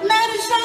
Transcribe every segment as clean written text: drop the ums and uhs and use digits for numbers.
Mercan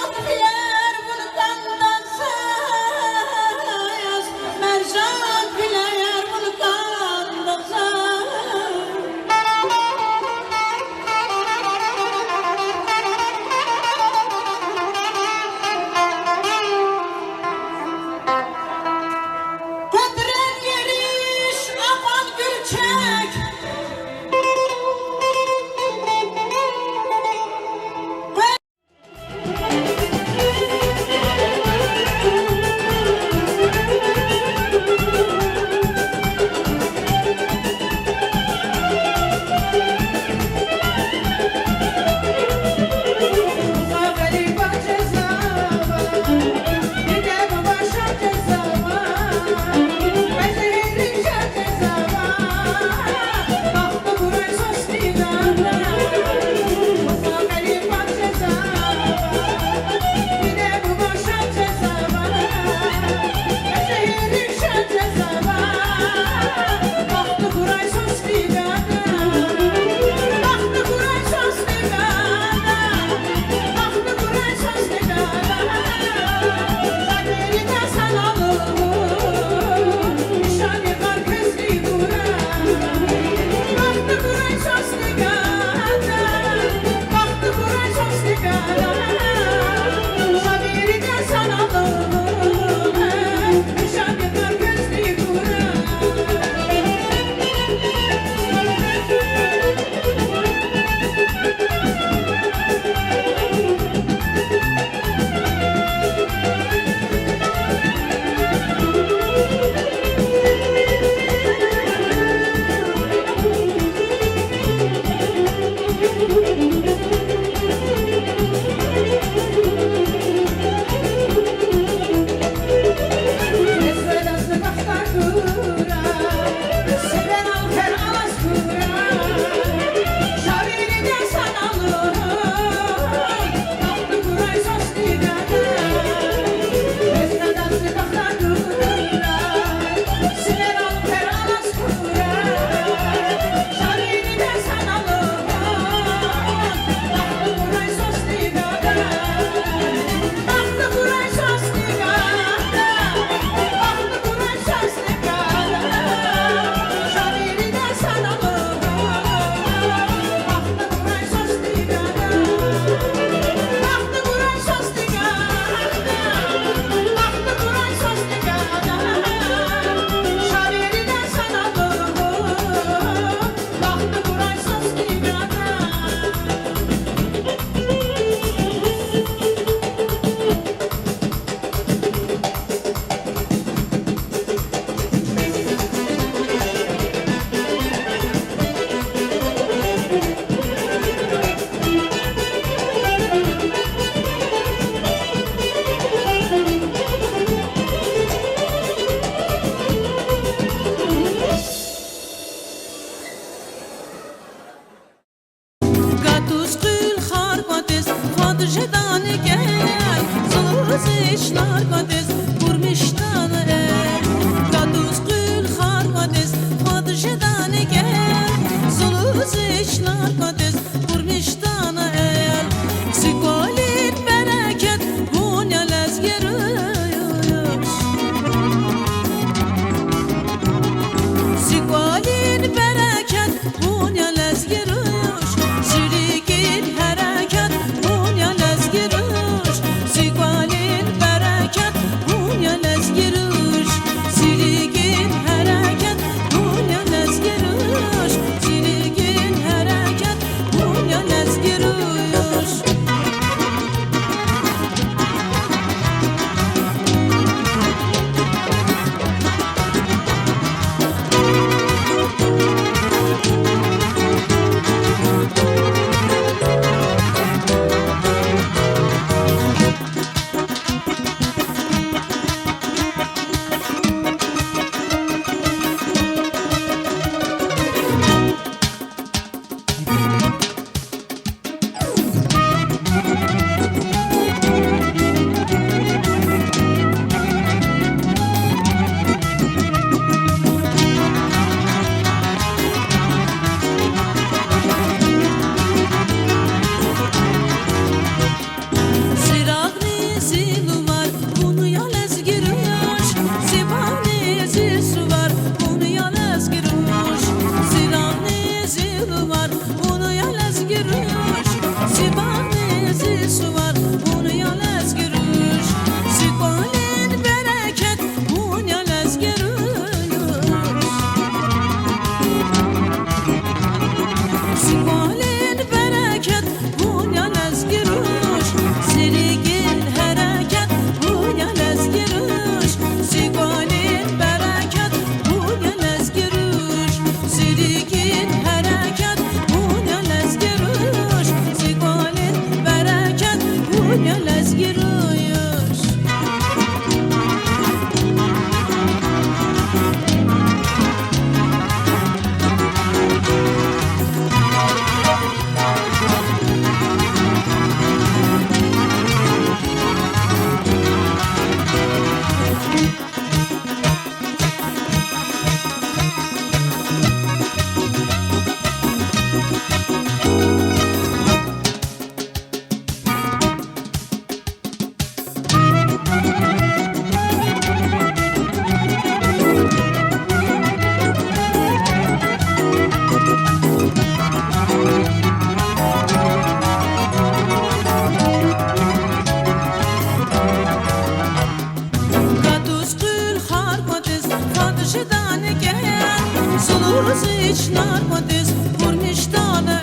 Zuluzic narkotis purnishtane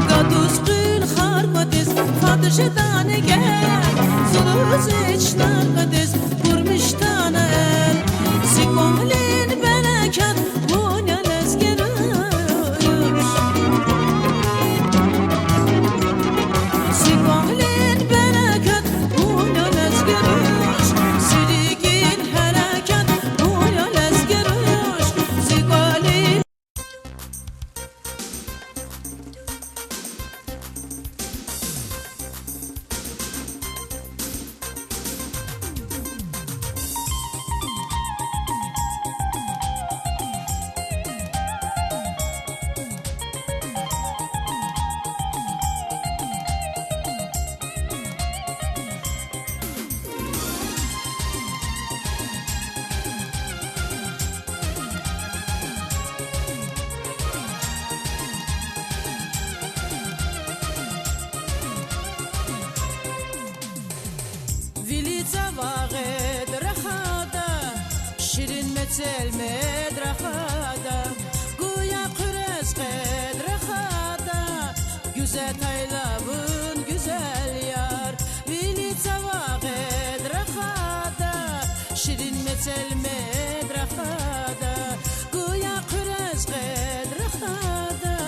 Gadus qil kharkotis fadjidane gel Zuluzic narkotis purnishtane Sikomlin belakat bunya lezgeruş Sikomlin belakat bunya lezgeruş Sirigin helakat bunya lezgeruş Sikolin Vilica vağı drahada Şirin metel medrahada Guya kürez drahada Güzel taylavın güzel yar Vilica vağı drahada Şirin metel medrahada Guya kürez drahada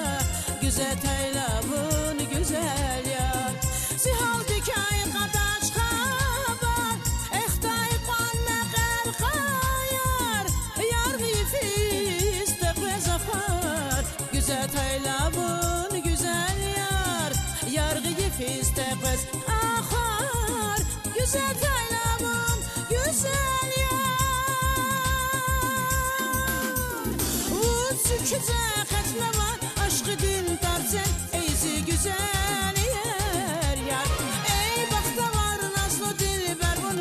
Güzel taylavın güzel yar Sihal dikay kadaş haber Ehtay panna khayar Yar gifis de zafar Güzel taylavun güzel yar Yar gifis de ahar Güzel taylavun güzel yar Vut süküze kaçlaman Aşkı din tarzen eyzi güzel yer yar Ey bakta var nazlı dilber bun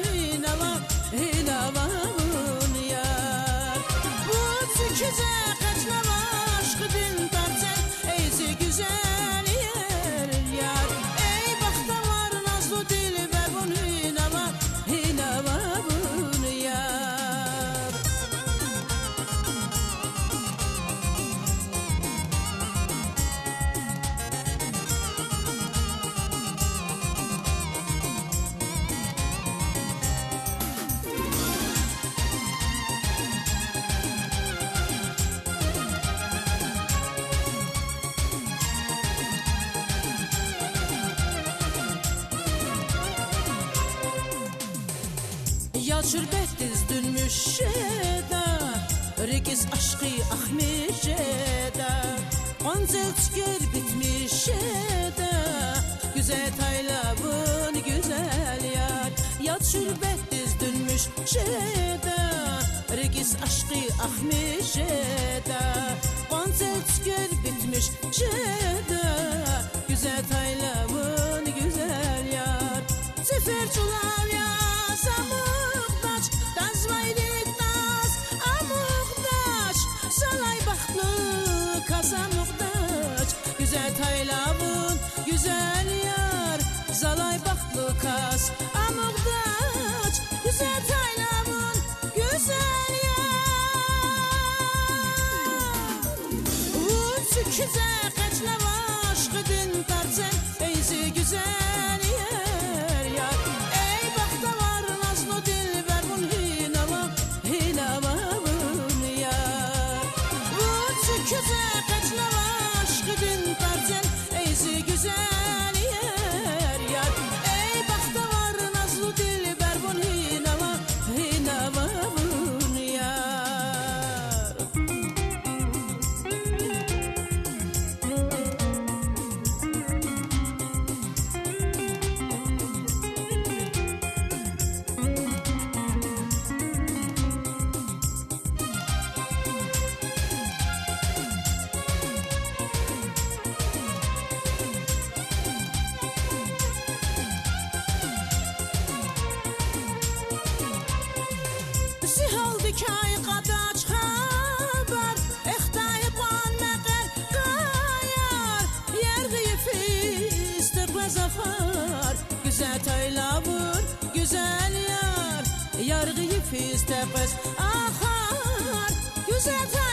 hinava bun yar Vut süküze kaçlaman Aşkı din tarzen eyzi güzel yer yar Ey bakta var nazlı dilber bun hinava bun yar Ya şürbetiz dünmüş şeda Regiz aşkı ahmiş şeda Onzel tükür bitmiş şeda Güzel taylavun güzel yar Ya şürbetiz dünmüş şeda Regiz aşkı ahmiş şeda Onzel tükür bitmiş şeda Güzel taylavun güzel yar Sefer çulav ya Muhtaç, dazvaylik daz, muhtaç Salay bahtlı kasa muhtaç Güzel taylavun, güzel yar Zalay bahtlı kas, muhtaç Güzel taylavun, güzel yar Vut süküze kaçlava aşkı din tarzen Eyzi güzel yer yar Ey bakta var nazlı dilber bun hinava bun yar Vut süküze kaçlava aşkı din tarzen Eyzi güzel yer yar Ey bakta var nazlı dilber bun hinava bun yar Sihal dikay kadaç haber Ehtay panna khayar Yer gifis de zafar Güzel taylavun güzel yar Yar gifis de ahar Güzel